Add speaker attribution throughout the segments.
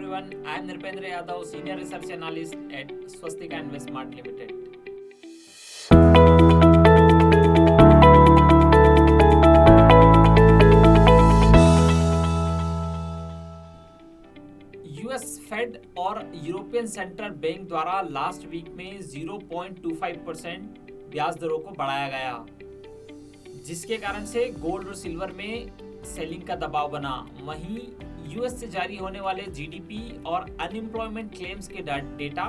Speaker 1: everyone, I am Nirpendra Yadav, Senior Research Analyst at Swastika InvestSmart Limited. US Fed और European central bank द्वारा last week में 0.25% ब्याज दरों को बढ़ाया गया, जिसके कारण से गोल्ड और सिल्वर में सेलिंग का दबाव बना। वहीं यूएस से जारी होने वाले जीडीपी और अनएम्प्लॉयमेंट क्लेम्स के डेटा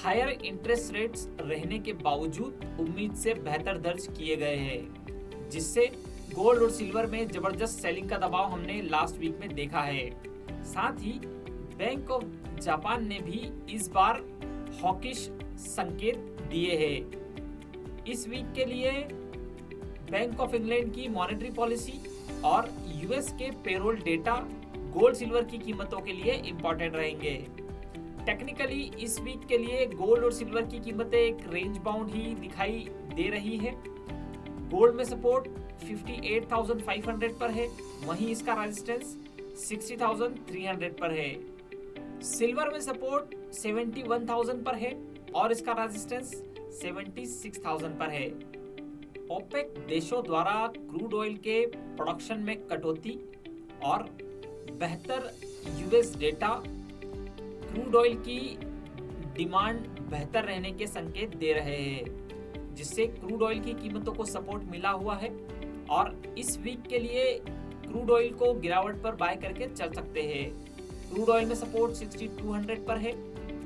Speaker 1: हायर इंटरेस्ट रेट्स रहने के बावजूद उम्मीद से बेहतर दर्ज किए गए हैं, जिससे गोल्ड और सिल्वर में जबरदस्त सेलिंग का दबाव हमने लास्ट वीक में देखा है। साथ ही बैंक ऑफ जापान ने भी इस बार हॉकिश संकेत दिए हैं। इस वीक के लिए बैंक ऑफ इंग्लैंड की मॉनेटरी पॉलिसी और यूएस के पेरोल डेटा गोल्ड सिल्वर की कीमतों के लिए इंपॉर्टेंट रहेंगे। टेक्निकली इस वीक के लिए गोल्ड और सिल्वर की कीमतें एक रेंज बाउंड ही दिखाई दे रही है। गोल्ड में सपोर्ट 58,500 पर है, वहीं इसका रेजिस्टेंस 60,300 पर है। सिल्वर में सपोर्ट 71,000 पर है और इसका रेजिस्टेंस 76,000 पर है। ओपेक देशों द्वारा क्रूड ऑयल के प्रोडक्शन में कटौती और बेहतर यूएस डेटा क्रूड ऑयल की डिमांड बेहतर रहने के संकेत दे रहे हैं, जिससे क्रूड ऑयल की कीमतों को सपोर्ट मिला हुआ है और इस वीक के लिए क्रूड ऑयल को गिरावट पर बाय करके चल सकते हैं। क्रूड ऑयल में सपोर्ट 6200 पर है,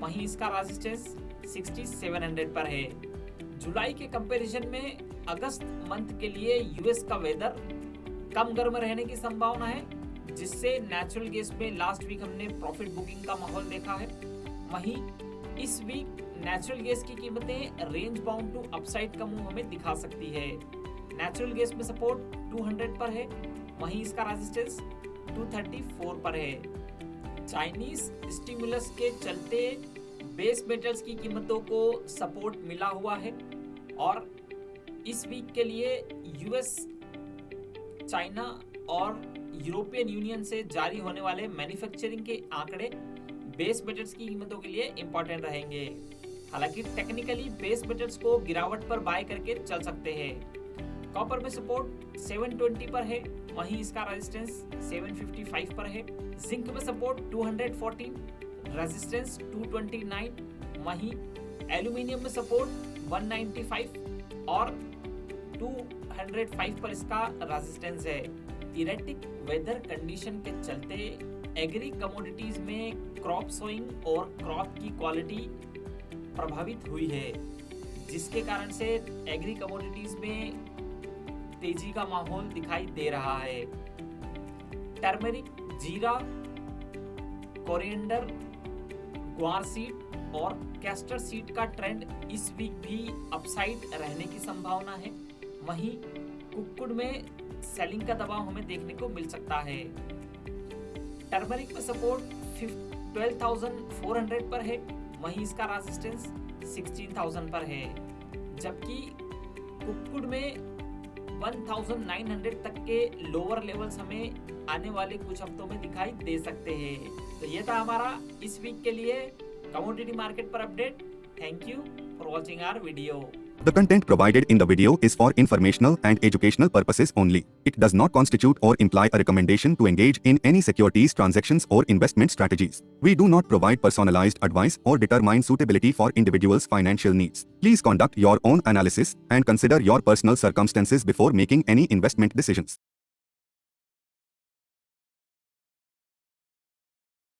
Speaker 1: वहीं इसका रेजिस्टेंस 6700 पर है। जुलाई के कंपैरिजन में अगस्त मंथ के लिए यूएस का वेदर कम गर्म रहने की संभावना है, जिससे नेचुरल गैस में लास्ट वीक हमने प्रॉफिट बुकिंग का माहौल देखा है। वहीं इस वीक नेचुरल गैस की कीमतें रेंज बाउंड टू अपसाइड का मुंह हमें दिखा सकती है। नेचुरल गैस में सपोर्ट 200 पर है, वहीं इसका रेजिस्टेंस 234 पर है। चाइनीज स्टिमुलस के चलते बेस मेटल्स की कीमतों को सपोर्ट मिला हुआ है और इस वीक के लिए यूएस, चाइना और यूरोपियन यूनियन से जारी होने वाले मैन्युफैक्चरिंग के आंकड़े बेस मेटल्स की कीमतों के लिए इंपॉर्टेंट रहेंगे। हालांकि टेक्निकली बेस मेटल्स को गिरावट पर बाय करके चल सकते हैं। कॉपर में सपोर्ट 720 पर है, वहीं इसका रेजिस्टेंस 755 पर है। जिंक में सपोर्ट 214, रेजिस्टेंस 229, वहीं एल्यूमिनियम में सपोर्ट 195 और 205 पर इसका रेजिस्टेंस है। इरेटिक वेदर कंडीशन के चलते एग्री कमोडिटीज में क्रॉप सोइंग और क्रॉप की क्वालिटी प्रभावित हुई है, जिसके कारण से एग्री कमोडिटीज में तेजी का माहौल दिखाई दे रहा है। टर्मरिक, जीरा, कोरिएंडर, ग्वार सीड और कैस्टर सीड का ट्रेंड इस वीक भी अपसाइड रहने की संभावना है। वहीं कुक्कुड़ में सेलिंग का दबाव हमें देखने को मिल सकता है। टर्मरिक में सपोर्ट 12,400 पर है, वहीं इसका रेजिस्टेंस 16,000 पर है, जबकि कुक्कुड़ में 1,900 तक के लोअर लेवल्स हमें आने वाले कुछ हफ्तों में दिखाई दे सकते हैं। तो ये था हमारा इस वीक के लिए कमोडिटी मार्केट पर update. Thank you for watching our video.
Speaker 2: The content provided in the video is for informational and educational purposes only. It does not constitute or imply a recommendation to engage in any securities transactions or investment strategies. We do not provide personalized advice or determine suitability for individuals' financial needs. Please conduct your own analysis and consider your personal circumstances before making any investment decisions.